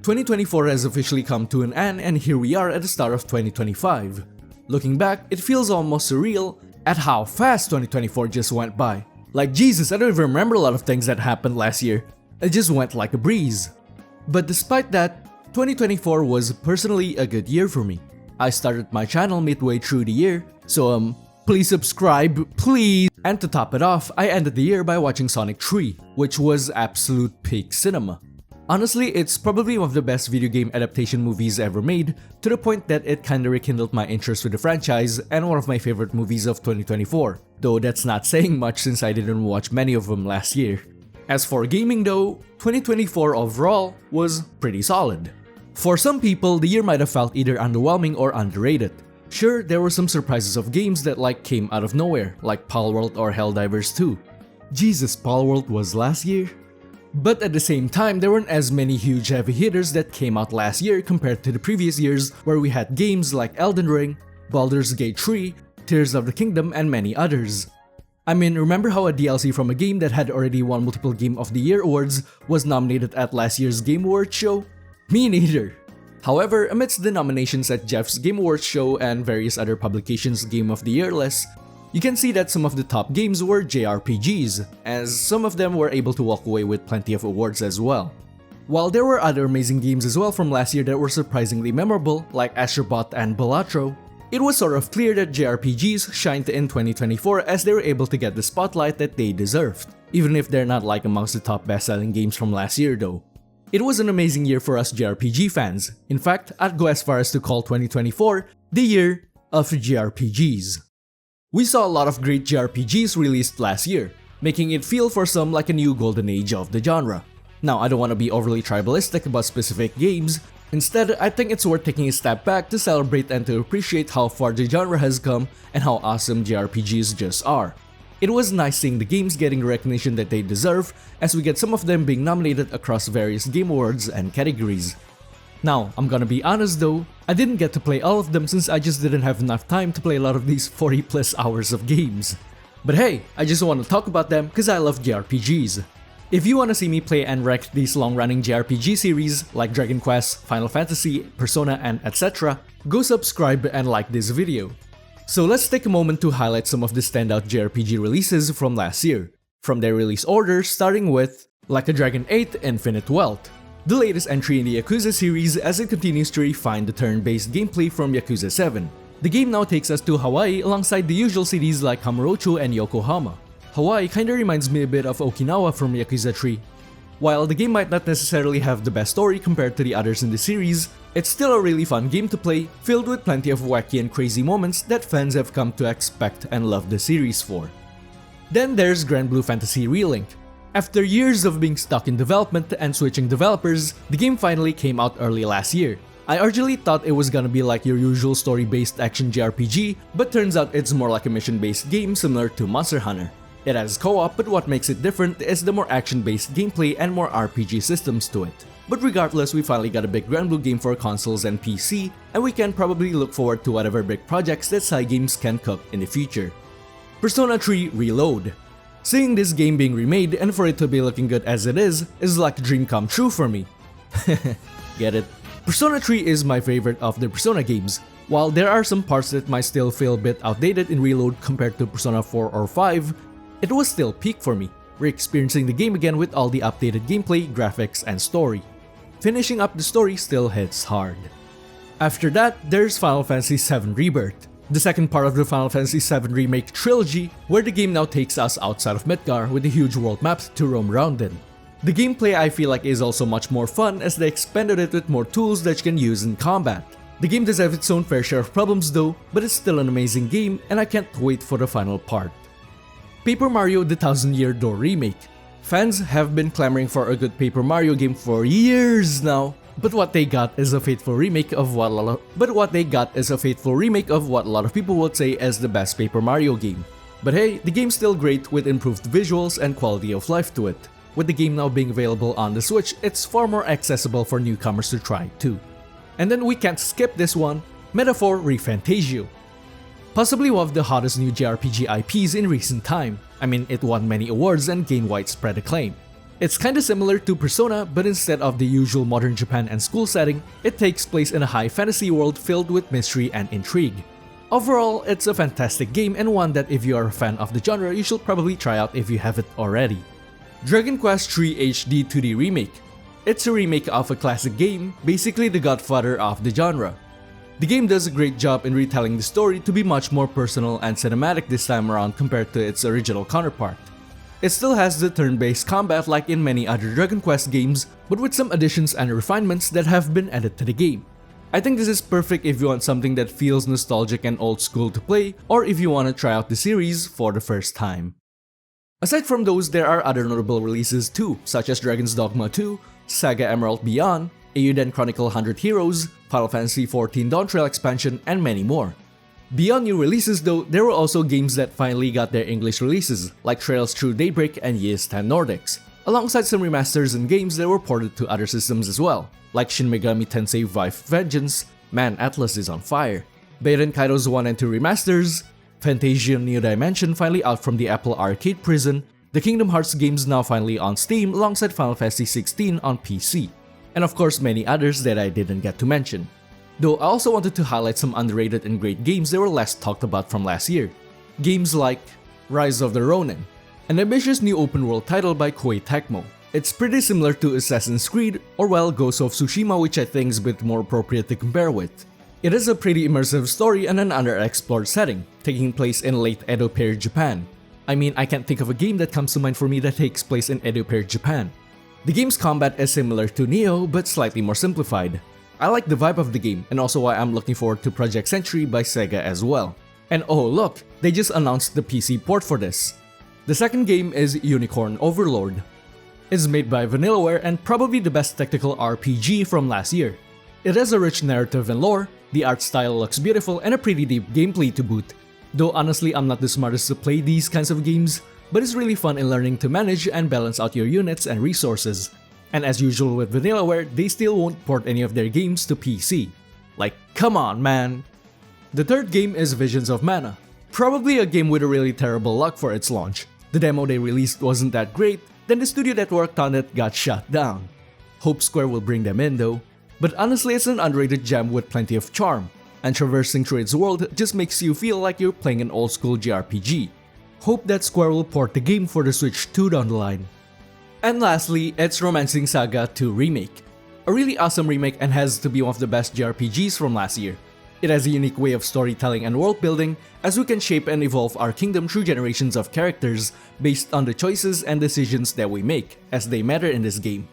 2024 has officially come to an end, and here we are at the start of 2025. Looking back, it feels almost surreal at how fast 2024 just went by. Like Jesus, I don't even remember a lot of things that happened last year. It just went like a breeze. But despite that, 2024 was personally a good year for me. I started my channel midway through the year, so please subscribe, please! And to top it off, I ended the year by watching Sonic 3, which was absolute peak cinema. Honestly, it's probably one of the best video game adaptation movies ever made, to the point that it kinda rekindled my interest with the franchise and one of my favorite movies of 2024, though that's not saying much since I didn't watch many of them last year. As for gaming though, 2024 overall was pretty solid. For some people, the year might have felt either underwhelming or underrated. Sure, there were some surprises of games that came out of nowhere, like Palworld or Helldivers 2. Jesus, Palworld was last year? But at the same time, there weren't as many huge heavy hitters that came out last year compared to the previous years where we had games like Elden Ring, Baldur's Gate 3, Tears of the Kingdom, and many others. I mean, remember how a DLC from a game that had already won multiple Game of the Year awards was nominated at last year's Game Awards show? Me neither! However, amidst the nominations at Jeff's Game Awards show and various other publications' Game of the Year lists, you can see that some of the top games were JRPGs, as some of them were able to walk away with plenty of awards as well. While there were other amazing games as well from last year that were surprisingly memorable, like Astrobot and Balatro, it was sort of clear that JRPGs shined in 2024 as they were able to get the spotlight that they deserved, even if they're not amongst the top best-selling games from last year though. It was an amazing year for us JRPG fans. In fact, I'd go as far as to call 2024 the year of JRPGs. We saw a lot of great JRPGs released last year, making it feel for some like a new golden age of the genre. Now, I don't want to be overly tribalistic about specific games. Instead, I think it's worth taking a step back to celebrate and to appreciate how far the genre has come and how awesome JRPGs just are. It was nice seeing the games getting the recognition that they deserve, as we get some of them being nominated across various game awards and categories. Now, I'm gonna be honest though, I didn't get to play all of them since I just didn't have enough time to play a lot of these 40 plus hours of games. But hey, I just want to talk about them because I love JRPGs. If you want to see me play and wreck these long-running JRPG series like Dragon Quest, Final Fantasy, Persona, and etc., go subscribe and like this video. So let's take a moment to highlight some of the standout JRPG releases from last year, from their release order starting with Like a Dragon 8 Infinite Wealth, the latest entry in the Yakuza series as it continues to refine the turn-based gameplay from Yakuza 7. The game now takes us to Hawaii alongside the usual cities like Kamurocho and Yokohama. Hawaii kinda reminds me a bit of Okinawa from Yakuza 3. While the game might not necessarily have the best story compared to the others in the series, it's still a really fun game to play, filled with plenty of wacky and crazy moments that fans have come to expect and love the series for. Then there's Grand Blue Fantasy Relink. After years of being stuck in development and switching developers, the game finally came out early last year. I originally thought it was gonna be like your usual story-based action JRPG, but turns out it's more like a mission-based game similar to Monster Hunter. It has co-op, but what makes it different is the more action-based gameplay and more RPG systems to it. But regardless, we finally got a big Grand Blue game for consoles and PC, and we can probably look forward to whatever big projects that Cygames can cook in the future. Persona 3 Reload. Seeing this game being remade and for it to be looking good as it is like a dream come true for me. Get it? Persona 3 is my favorite of the Persona games. While there are some parts that might still feel a bit outdated in Reload compared to Persona 4 or 5, it was still peak for me, re-experiencing the game again with all the updated gameplay, graphics, and story. Finishing up the story still hits hard. After that, there's Final Fantasy VII Rebirth, the second part of the Final Fantasy VII Remake trilogy, where the game now takes us outside of Midgar with a huge world map to roam around in. The gameplay I feel like is also much more fun as they expanded it with more tools that you can use in combat. The game does have its own fair share of problems though, but it's still an amazing game and I can't wait for the final part. Paper Mario The Thousand Year Door Remake. Fans have been clamoring for a good Paper Mario game for years now, but what they got is a faithful remake of what a lot of people would say is the best Paper Mario game. But hey, the game's still great with improved visuals and quality of life to it. With the game now being available on the Switch, it's far more accessible for newcomers to try too. And then we can't skip this one, Metaphor ReFantazio. Possibly one of the hottest new JRPG IPs in recent time. I mean, it won many awards and gained widespread acclaim. It's kinda similar to Persona, but instead of the usual modern Japan and school setting, it takes place in a high fantasy world filled with mystery and intrigue. Overall, it's a fantastic game and one that if you are a fan of the genre, you should probably try out if you haven't already. Dragon Quest III HD 2D Remake. It's a remake of a classic game, basically the godfather of the genre. The game does a great job in retelling the story to be much more personal and cinematic this time around compared to its original counterpart. It still has the turn-based combat like in many other Dragon Quest games, but with some additions and refinements that have been added to the game. I think this is perfect if you want something that feels nostalgic and old school to play, or if you want to try out the series for the first time. Aside from those, there are other notable releases too, such as Dragon's Dogma 2, Saga Emerald Beyond, Eiyuden Chronicle 100 Heroes, Final Fantasy XIV Dawntrail expansion, and many more. Beyond new releases though, there were also games that finally got their English releases, like Trails Through Daybreak and Ys 10 Nordics, alongside some remasters and games that were ported to other systems as well, like Shin Megami Tensei V Vengeance, man Atlas is on fire, Baten Kaitos 1 and 2 remasters, Fantasian New Dimension finally out from the Apple Arcade prison, the Kingdom Hearts games now finally on Steam alongside Final Fantasy XVI on PC, and of course many others that I didn't get to mention. Though I also wanted to highlight some underrated and great games that were less talked about from last year. Games like Rise of the Ronin, an ambitious new open world title by Koei Tecmo. It's pretty similar to Assassin's Creed or well Ghost of Tsushima, which I think is a bit more appropriate to compare with. It is a pretty immersive story and an underexplored setting, taking place in late Edo period Japan. I mean, I can't think of a game that comes to mind for me that takes place in Edo period Japan. The game's combat is similar to Nioh, but slightly more simplified. I like the vibe of the game and also why I'm looking forward to Project Century by Sega as well. And oh look, they just announced the PC port for this. The second game is Unicorn Overlord. It's made by Vanillaware and probably the best tactical RPG from last year. It has a rich narrative and lore, the art style looks beautiful and a pretty deep gameplay to boot. Though honestly I'm not the smartest to play these kinds of games, but it's really fun in learning to manage and balance out your units and resources. And as usual with Vanillaware, they still won't port any of their games to PC. Like, come on man! The third game is Visions of Mana. Probably a game with a really terrible luck for its launch. The demo they released wasn't that great, then the studio that worked on it got shut down. Hope Square will bring them in though. But honestly it's an underrated gem with plenty of charm, and traversing through its world just makes you feel like you're playing an old school JRPG. Hope that Square will port the game for the Switch 2 down the line. And lastly, it's Romancing Saga 2 Remake. A really awesome remake and has to be one of the best JRPGs from last year. It has a unique way of storytelling and world building, as we can shape and evolve our kingdom through generations of characters based on the choices and decisions that we make, as they matter in this game.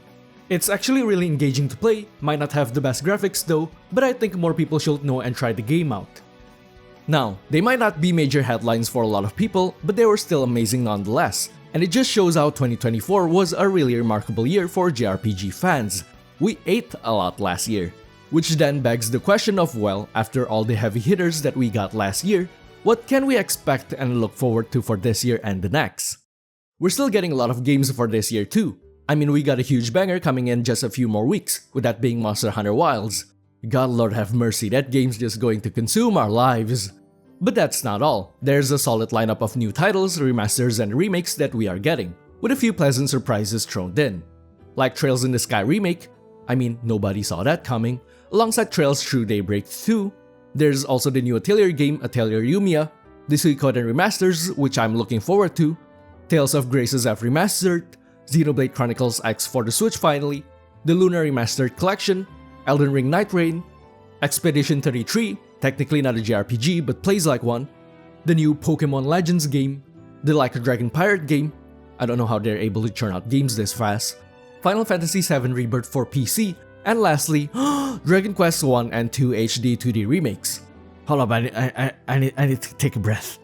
It's actually really engaging to play, might not have the best graphics though, but I think more people should know and try the game out. Now, they might not be major headlines for a lot of people, but they were still amazing nonetheless, and it just shows how 2024 was a really remarkable year for JRPG fans. We ate a lot last year. Which then begs the question of, well, after all the heavy hitters that we got last year, what can we expect and look forward to for this year and the next? We're still getting a lot of games for this year too. I mean, we got a huge banger coming in just a few more weeks, with that being Monster Hunter Wilds. God Lord have mercy, that game's just going to consume our lives. But that's not all. There's a solid lineup of new titles, remasters, and remakes that we are getting, with a few pleasant surprises thrown in. Like Trails in the Sky Remake, I mean, nobody saw that coming. Alongside Trails Through Daybreak 2, there's also the new Atelier game, Atelier Yumiya, the Suikoden remasters, which I'm looking forward to, Tales of Graces F Remastered, Xenoblade Chronicles X for the Switch finally, the Lunar Remastered Collection, Elden Ring Night Rain, Expedition 33, technically not a JRPG but plays like one, the new Pokemon Legends game, the Like a Dragon Pirate game, I don't know how they're able to churn out games this fast, Final Fantasy VII Rebirth for PC, and lastly, Dragon Quest 1 and 2 HD 2D remakes. Hold up, I need to take a breath.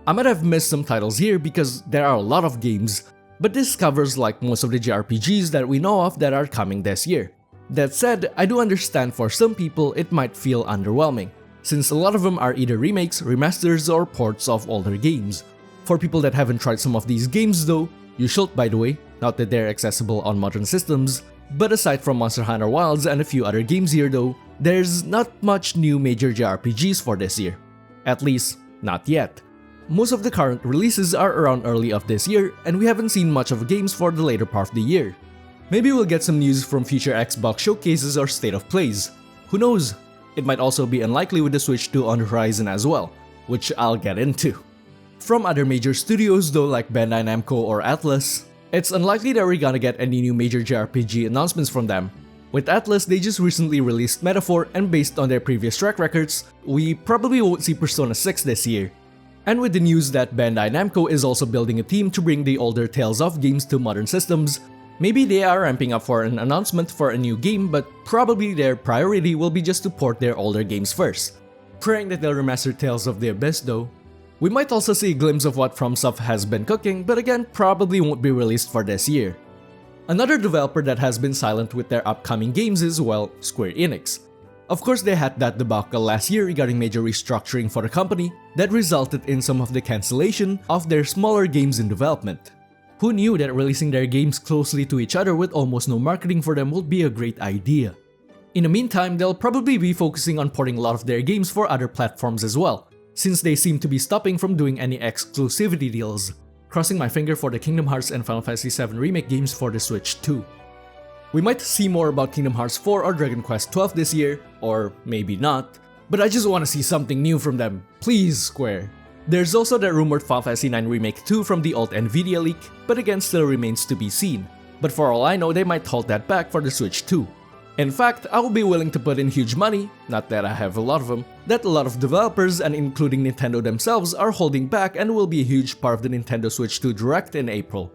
I might have missed some titles here because there are a lot of games, but this covers like most of the JRPGs that we know of that are coming this year. That said, I do understand for some people it might feel underwhelming, since a lot of them are either remakes, remasters, or ports of older games. For people that haven't tried some of these games though, you should by the way, not that they're accessible on modern systems, but aside from Monster Hunter Wilds and a few other games here though, there's not much new major JRPGs for this year. At least, not yet. most of the current releases are around early of this year, and we haven't seen much of games for the later part of the year. Maybe we'll get some news from future Xbox showcases or state of plays. Who knows? It might also be unlikely with the Switch 2 on the horizon as well, which I'll get into. From other major studios though, like Bandai Namco or Atlus, it's unlikely that we're gonna get any new major JRPG announcements from them. With Atlus, they just recently released Metaphor, and based on their previous track records, we probably won't see Persona 6 this year. And with the news that Bandai Namco is also building a team to bring the older Tales of games to modern systems, maybe they are ramping up for an announcement for a new game, but probably their priority will be just to port their older games first. Praying that they'll remaster Tales of the Abyss though. We might also see a glimpse of what FromSoft has been cooking, but again, probably won't be released for this year. Another developer that has been silent with their upcoming games is, well, Square Enix. Of course, they had that debacle last year regarding major restructuring for the company that resulted in some of the cancellation of their smaller games in development. Who knew that releasing their games closely to each other with almost no marketing for them would be a great idea? In the meantime, they'll probably be focusing on porting a lot of their games for other platforms as well, since they seem to be stopping from doing any exclusivity deals. Crossing my finger for the Kingdom Hearts and Final Fantasy VII Remake games for the Switch too. We might see more about Kingdom Hearts 4 or Dragon Quest 12 this year, or maybe not, but I just want to see something new from them, please Square. There's also the rumored Final Fantasy IX Remake 2 from the old Nvidia leak, but again still remains to be seen. But for all I know, they might hold that back for the Switch too. In fact, I will be willing to put in huge money, not that I have a lot of them, that a lot of developers and including Nintendo themselves are holding back and will be a huge part of the Nintendo Switch 2 Direct in April.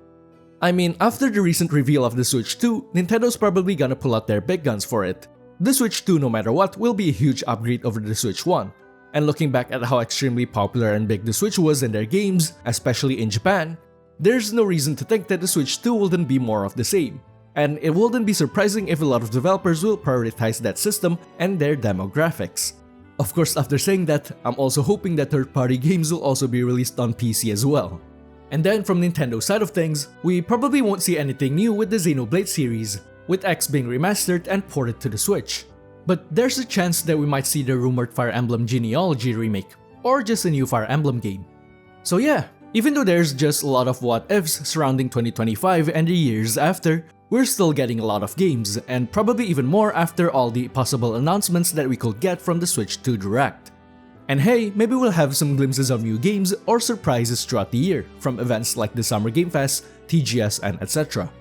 I mean, after the recent reveal of the Switch 2, Nintendo's probably gonna pull out their big guns for it. The Switch 2, no matter what, will be a huge upgrade over the Switch 1. And looking back at how extremely popular and big the Switch was in their games, especially in Japan, there's no reason to think that the Switch 2 wouldn't be more of the same. And it wouldn't be surprising if a lot of developers will prioritize that system and their demographics. Of course, after saying that, I'm also hoping that third-party games will also be released on PC as well. And then from Nintendo's side of things, we probably won't see anything new with the Xenoblade series, with X being remastered and ported to the Switch. But there's a chance that we might see the rumored Fire Emblem Genealogy remake, or just a new Fire Emblem game. So yeah, even though there's just a lot of what-ifs surrounding 2025 and the years after, we're still getting a lot of games, and probably even more after all the possible announcements that we could get from the Switch 2 Direct. And hey, maybe we'll have some glimpses of new games or surprises throughout the year, from events like the Summer Game Fest, TGS, and etc.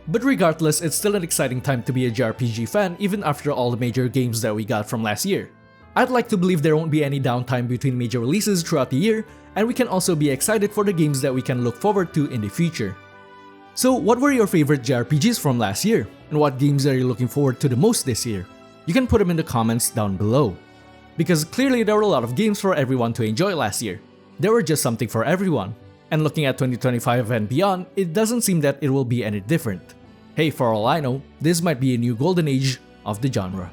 But regardless, it's still an exciting time to be a JRPG fan even after all the major games that we got from last year. I'd like to believe there won't be any downtime between major releases throughout the year, and we can also be excited for the games that we can look forward to in the future. So what were your favorite JRPGs from last year? And what games are you looking forward to the most this year? You can put them in the comments down below. Because clearly there were a lot of games for everyone to enjoy last year. There were just something for everyone. And looking at 2025 and beyond, it doesn't seem that it will be any different. Hey, for all I know, this might be a new golden age of the genre.